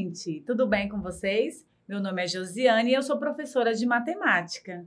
gente! Tudo bem com vocês? Meu nome é Josiane e eu sou professora de matemática.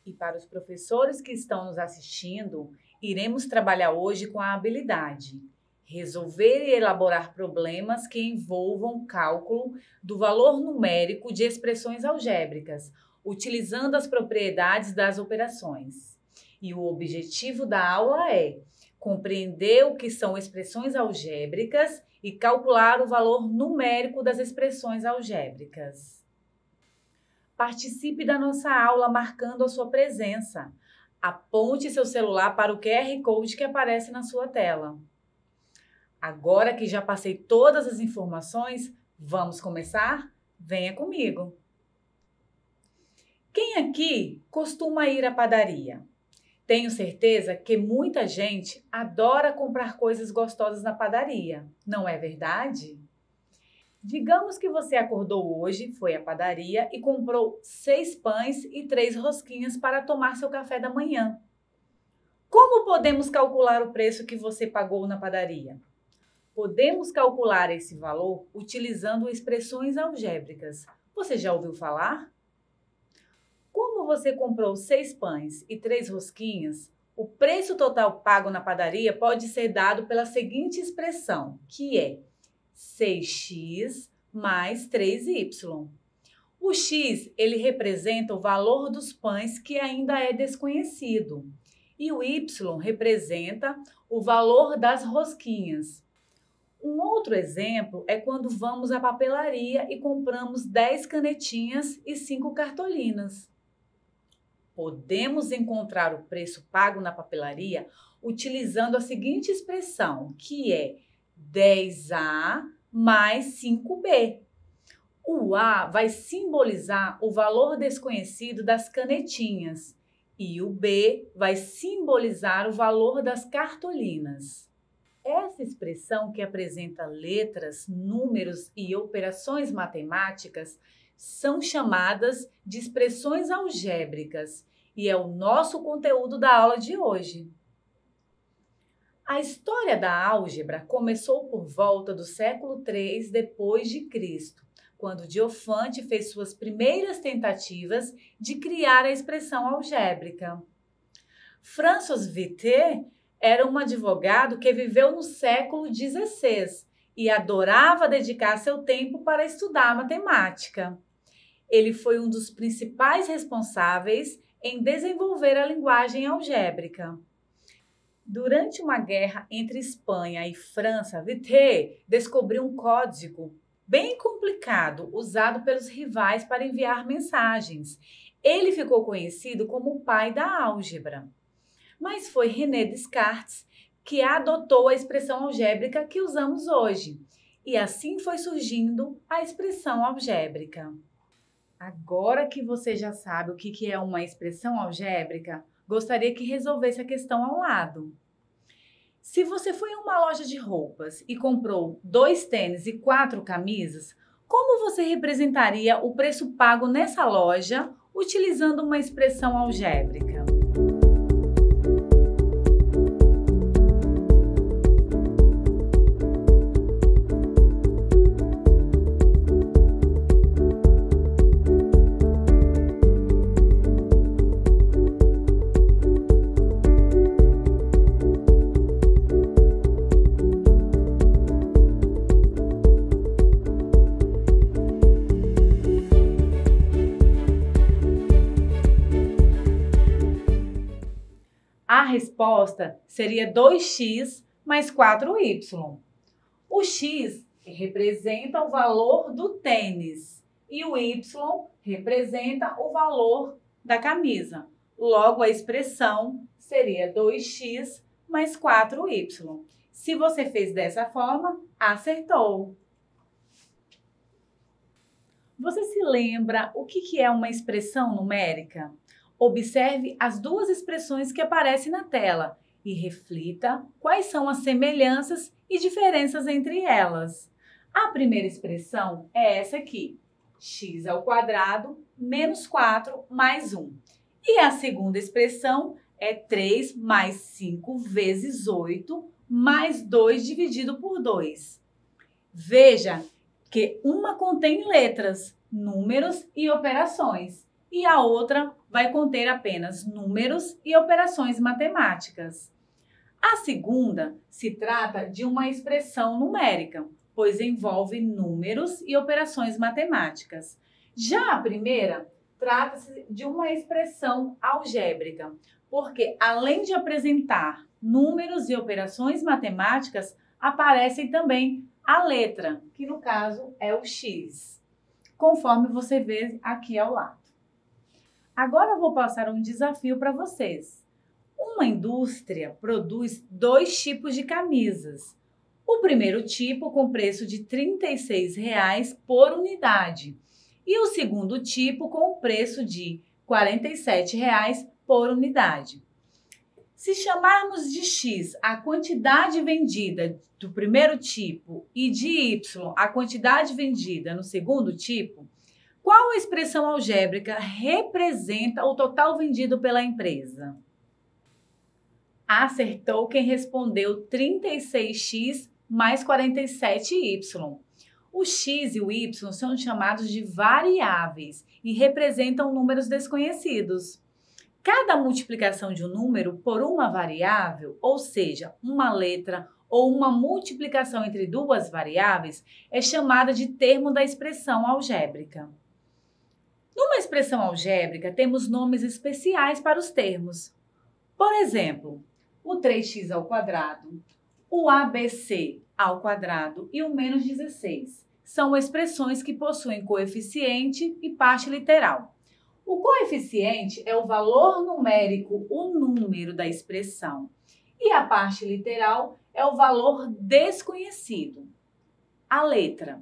E para os professores que estão nos assistindo, iremos trabalhar hoje com a habilidade resolver e elaborar problemas que envolvam cálculo do valor numérico de expressões algébricas, utilizando as propriedades das operações. E o objetivo da aula é compreender o que são expressões algébricas e calcular o valor numérico das expressões algébricas. Participe da nossa aula marcando a sua presença. Aponte seu celular para o QR Code que aparece na sua tela. Agora que já passei todas as informações, vamos começar? Venha comigo! Quem aqui costuma ir à padaria? Tenho certeza que muita gente adora comprar coisas gostosas na padaria, não é verdade? Digamos que você acordou hoje, foi à padaria e comprou 6 pães e 3 rosquinhas para tomar seu café da manhã. Como podemos calcular o preço que você pagou na padaria? Podemos calcular esse valor utilizando expressões algébricas. Você já ouviu falar? Como você comprou 6 pães e 3 rosquinhas, o preço total pago na padaria pode ser dado pela seguinte expressão, que é 6x mais 3y. O x, ele representa o valor dos pães que ainda é desconhecido. E o y representa o valor das rosquinhas. Um outro exemplo é quando vamos à papelaria e compramos 10 canetinhas e 5 cartolinas. Podemos encontrar o preço pago na papelaria utilizando a seguinte expressão, que é 10A mais 5B. O A vai simbolizar o valor desconhecido das canetinhas e o B vai simbolizar o valor das cartolinas. Essa expressão que apresenta letras, números e operações matemáticas são chamadas de expressões algébricas e é o nosso conteúdo da aula de hoje. A história da álgebra começou por volta do século III d.C., quando Diofante fez suas primeiras tentativas de criar a expressão algébrica. François Vitet era um advogado que viveu no século XVI e adorava dedicar seu tempo para estudar matemática. Ele foi um dos principais responsáveis em desenvolver a linguagem algébrica. Durante uma guerra entre Espanha e França, Vitet descobriu um código bem complicado usado pelos rivais para enviar mensagens. Ele ficou conhecido como o pai da álgebra. Mas foi René Descartes que adotou a expressão algébrica que usamos hoje. E assim foi surgindo a expressão algébrica. Agora que você já sabe o que é uma expressão algébrica, gostaria que resolvesse a questão ao lado. Se você foi em uma loja de roupas e comprou 2 tênis e 4 camisas, como você representaria o preço pago nessa loja utilizando uma expressão algébrica? A resposta seria 2x mais 4y. O x representa o valor do tênis e o y representa o valor da camisa. Logo, a expressão seria 2x mais 4y. Se você fez dessa forma, acertou. Você se lembra o que é uma expressão numérica? Observe as 2 expressões que aparecem na tela e reflita quais são as semelhanças e diferenças entre elas. A primeira expressão é essa aqui, x² menos 4 mais 1. E a segunda expressão é 3 mais 5 vezes 8 mais 2 dividido por 2. Veja porque uma contém letras, números e operações, e a outra vai conter apenas números e operações matemáticas. A segunda se trata de uma expressão numérica, pois envolve números e operações matemáticas. Já a primeira trata-se de uma expressão algébrica, porque além de apresentar números e operações matemáticas, aparecem também a letra, que no caso é o X, conforme você vê aqui ao lado. Agora eu vou passar um desafio para vocês. Uma indústria produz 2 tipos de camisas. O primeiro tipo com preço de R$ 36,00 por unidade e o segundo tipo com o preço de R$ 47,00 por unidade. Se chamarmos de X a quantidade vendida do primeiro tipo e de Y a quantidade vendida no segundo tipo, qual a expressão algébrica representa o total vendido pela empresa? Acertou quem respondeu 36x mais 47y. O x e o y são chamados de variáveis e representam números desconhecidos. Cada multiplicação de um número por uma variável, ou seja, uma letra ou uma multiplicação entre 2 variáveis, é chamada de termo da expressão algébrica. Numa expressão algébrica, temos nomes especiais para os termos. Por exemplo, o 3x², o ABC² e o menos 16. São expressões que possuem coeficiente e parte literal. O coeficiente é o valor numérico, o número da expressão. E a parte literal é o valor desconhecido, a letra.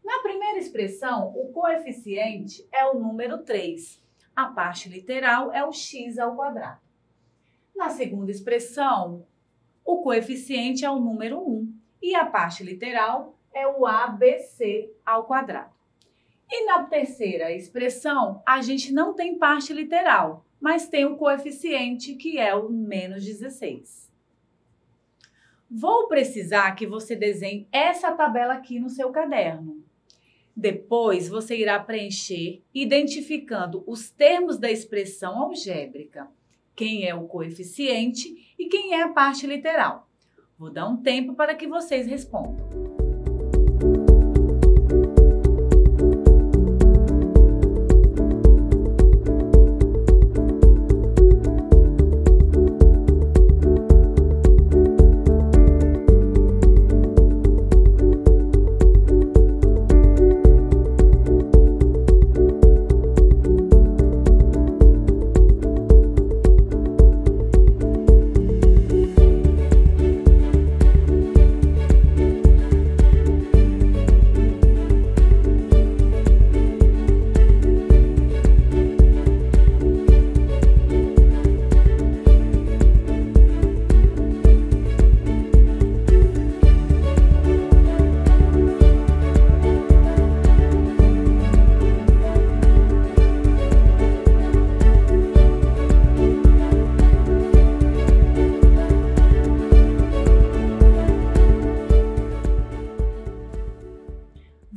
Na primeira expressão, o coeficiente é o número 3. A parte literal é o x². Na segunda expressão, o coeficiente é o número 1 e a parte literal é o ABC². E na terceira expressão, a gente não tem parte literal, mas tem o coeficiente que é o menos 16. Vou precisar que você desenhe essa tabela aqui no seu caderno. Depois, você irá preencher identificando os termos da expressão algébrica, quem é o coeficiente e quem é a parte literal. Vou dar um tempo para que vocês respondam.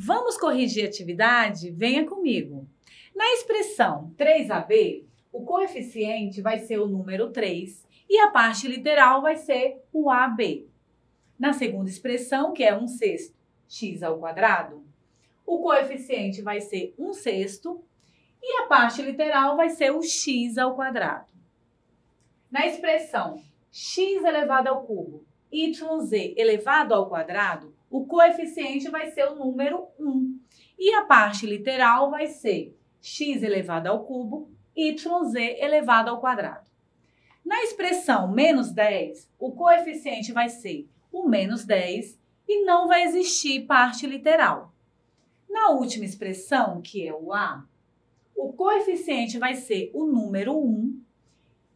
Vamos corrigir a atividade? Venha comigo. Na expressão 3AB, o coeficiente vai ser o número 3 e a parte literal vai ser o AB. Na segunda expressão, que é 1/6 x², o coeficiente vai ser 1/6 e a parte literal vai ser o x². Na expressão x⁻², yz⁻², o coeficiente vai ser o número 1 e a parte literal vai ser x⁻², yz⁻². Na expressão menos 10, o coeficiente vai ser o menos 10 e não vai existir parte literal. Na última expressão, que é o A, o coeficiente vai ser o número 1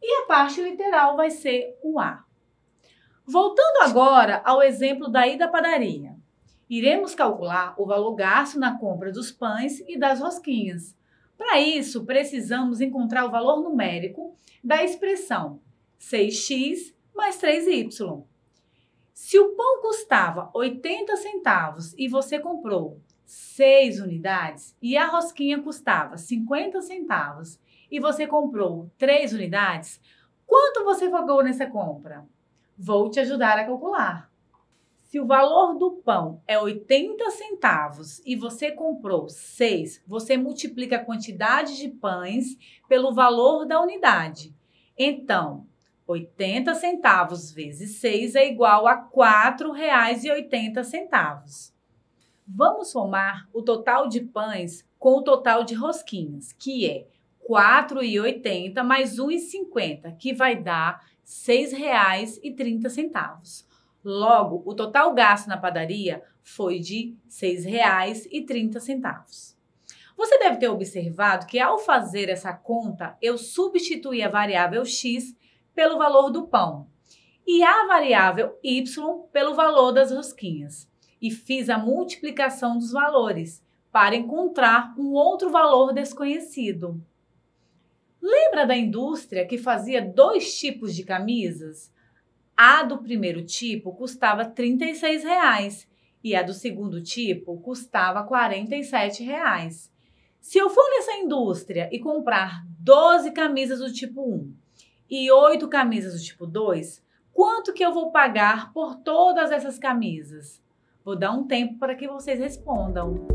e a parte literal vai ser o A. Voltando agora ao exemplo da ida à padaria. Iremos calcular o valor gasto na compra dos pães e das rosquinhas. Para isso, precisamos encontrar o valor numérico da expressão 6x mais 3y. Se o pão custava 80 centavos e você comprou 6 unidades e a rosquinha custava 50 centavos e você comprou 3 unidades, quanto você pagou nessa compra? Vou te ajudar a calcular. Se o valor do pão é 80 centavos e você comprou 6, você multiplica a quantidade de pães pelo valor da unidade. Então, 80 centavos vezes 6 é igual a R$ 4,80. Vamos somar o total de pães com o total de rosquinhas, que é R$ 4,80 mais R$ 1,50, que vai dar R$ 6,30. Logo, o total gasto na padaria foi de R$ 6,30. Você deve ter observado que ao fazer essa conta, eu substituí a variável x pelo valor do pão e a variável y pelo valor das rosquinhas e fiz a multiplicação dos valores para encontrar um outro valor desconhecido. Lembra da indústria que fazia 2 tipos de camisas? A do primeiro tipo custava R$ 36,00 e a do segundo tipo custava R$ 47,00. Se eu for nessa indústria e comprar 12 camisas do tipo 1 e 8 camisas do tipo 2, quanto que eu vou pagar por todas essas camisas? Vou dar um tempo para que vocês respondam.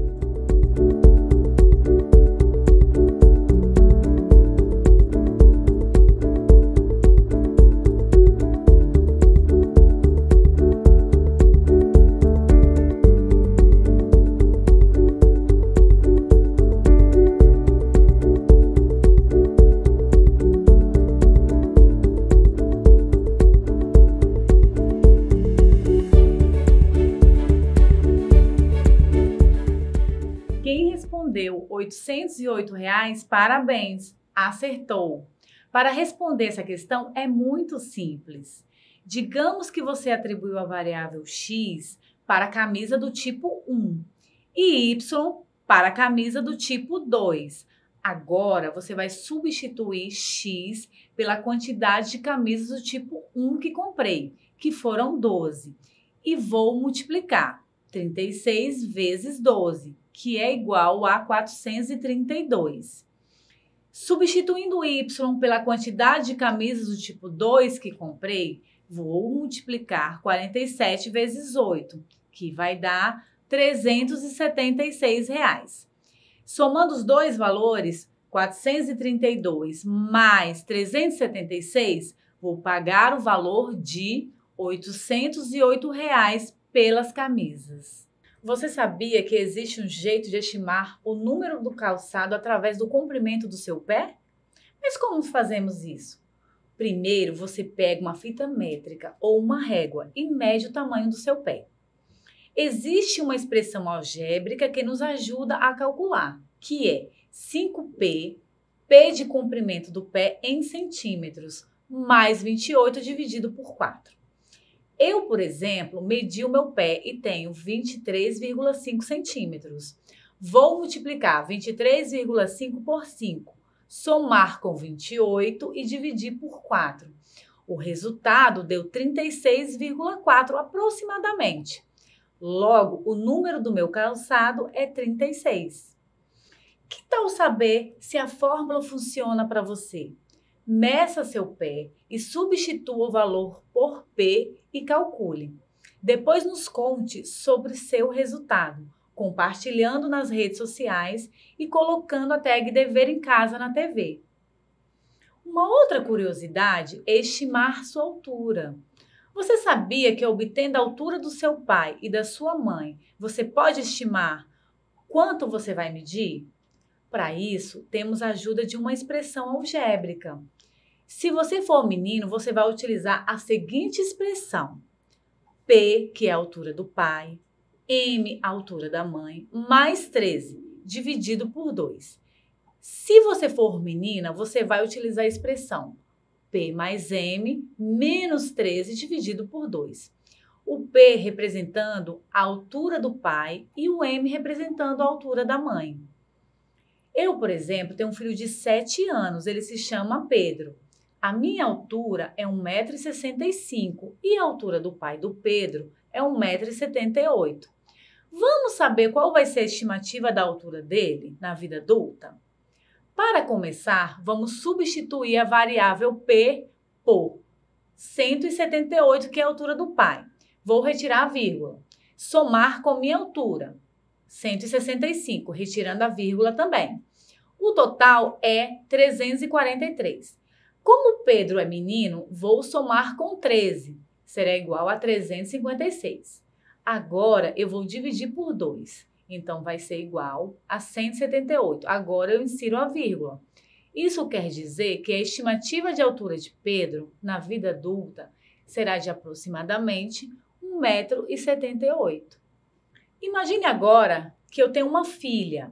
Quem respondeu R$ 808, parabéns, acertou. Para responder essa questão é muito simples. Digamos que você atribuiu a variável x para a camisa do tipo 1 e y para a camisa do tipo 2. Agora você vai substituir x pela quantidade de camisas do tipo 1 que comprei, que foram 12, e vou multiplicar 36 vezes 12, que é igual a 432. Substituindo y pela quantidade de camisas do tipo 2 que comprei, vou multiplicar 47 vezes 8, que vai dar R$ 376. Somando os dois valores, 432 mais 376, vou pagar o valor de R$ 808 pelas camisas. Você sabia que existe um jeito de estimar o número do calçado através do comprimento do seu pé? Mas como fazemos isso? Primeiro, você pega uma fita métrica ou uma régua e mede o tamanho do seu pé. Existe uma expressão algébrica que nos ajuda a calcular, que é 5P, P de comprimento do pé em centímetros, mais 28 dividido por 4. Eu, por exemplo, medi o meu pé e tenho 23,5 centímetros. Vou multiplicar 23,5 por 5, somar com 28 e dividir por 4. O resultado deu 36,4 aproximadamente. Logo, o número do meu calçado é 36. Que tal saber se a fórmula funciona para você? Meça seu pé e substitua o valor por P e calcule. Depois nos conte sobre seu resultado, compartilhando nas redes sociais e colocando a tag Dever em Casa na TV. Uma outra curiosidade é estimar sua altura. Você sabia que obtendo a altura do seu pai e da sua mãe, você pode estimar quanto você vai medir? Para isso, temos a ajuda de uma expressão algébrica. Se você for menino, você vai utilizar a seguinte expressão: P, que é a altura do pai, M, a altura da mãe, mais 13, dividido por 2. Se você for menina, você vai utilizar a expressão P mais M, menos 13, dividido por 2. O P representando a altura do pai e o M representando a altura da mãe. Eu, por exemplo, tenho um filho de 7 anos, ele se chama Pedro. A minha altura é 1,65 m e a altura do pai do Pedro é 1,78 m. Vamos saber qual vai ser a estimativa da altura dele na vida adulta? Para começar, vamos substituir a variável P por 178, que é a altura do pai. Vou retirar a vírgula. Somar com minha altura, 165, retirando a vírgula também. O total é 343. Como Pedro é menino, vou somar com 13. Será igual a 356. Agora, eu vou dividir por 2. Então, vai ser igual a 178. Agora, eu insiro a vírgula. Isso quer dizer que a estimativa de altura de Pedro, na vida adulta, será de aproximadamente 1,78 m. Imagine agora que eu tenho uma filha.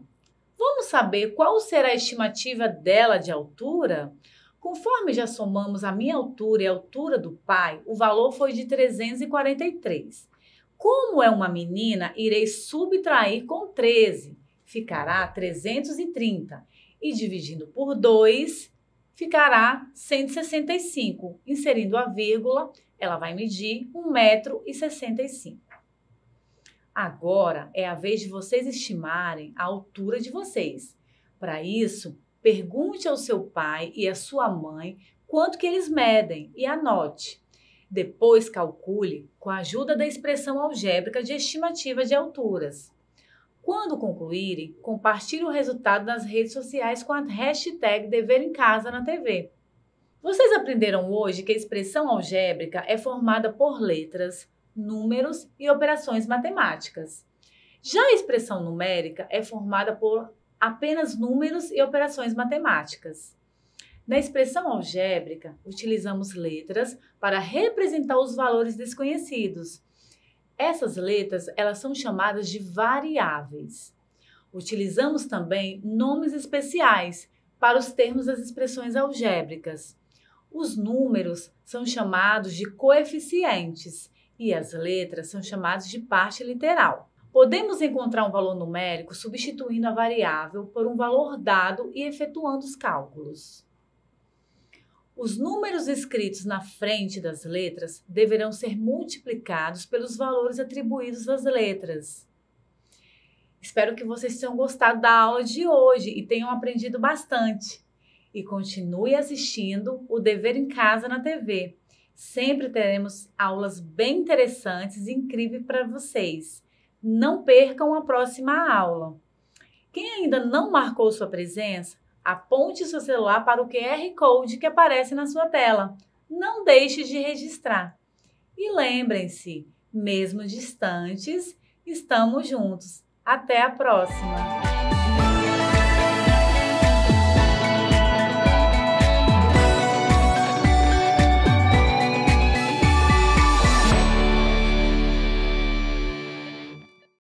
Vamos saber qual será a estimativa dela de altura? Conforme já somamos a minha altura e a altura do pai, o valor foi de 343. Como é uma menina, irei subtrair com 13, ficará 330. E dividindo por 2, ficará 165. Inserindo a vírgula, ela vai medir 1,65 m. Agora é a vez de vocês estimarem a altura de vocês. Para isso, pergunte ao seu pai e à sua mãe quanto que eles medem e anote. Depois calcule com a ajuda da expressão algébrica de estimativa de alturas. Quando concluírem, compartilhe o resultado nas redes sociais com a hashtag Dever em Casa na TV. Vocês aprenderam hoje que a expressão algébrica é formada por letras, números e operações matemáticas. Já a expressão numérica é formada por apenas números e operações matemáticas. Na expressão algébrica, utilizamos letras para representar os valores desconhecidos. Essas letras, elas são chamadas de variáveis. Utilizamos também nomes especiais para os termos das expressões algébricas. Os números são chamados de coeficientes e as letras são chamadas de parte literal. Podemos encontrar um valor numérico substituindo a variável por um valor dado e efetuando os cálculos. Os números escritos na frente das letras deverão ser multiplicados pelos valores atribuídos às letras. Espero que vocês tenham gostado da aula de hoje e tenham aprendido bastante. E continue assistindo o Dever em Casa na TV. Sempre teremos aulas bem interessantes e incríveis para vocês. Não percam a próxima aula. Quem ainda não marcou sua presença, aponte seu celular para o QR Code que aparece na sua tela. Não deixe de registrar. E lembrem-se, mesmo distantes, estamos juntos. Até a próxima!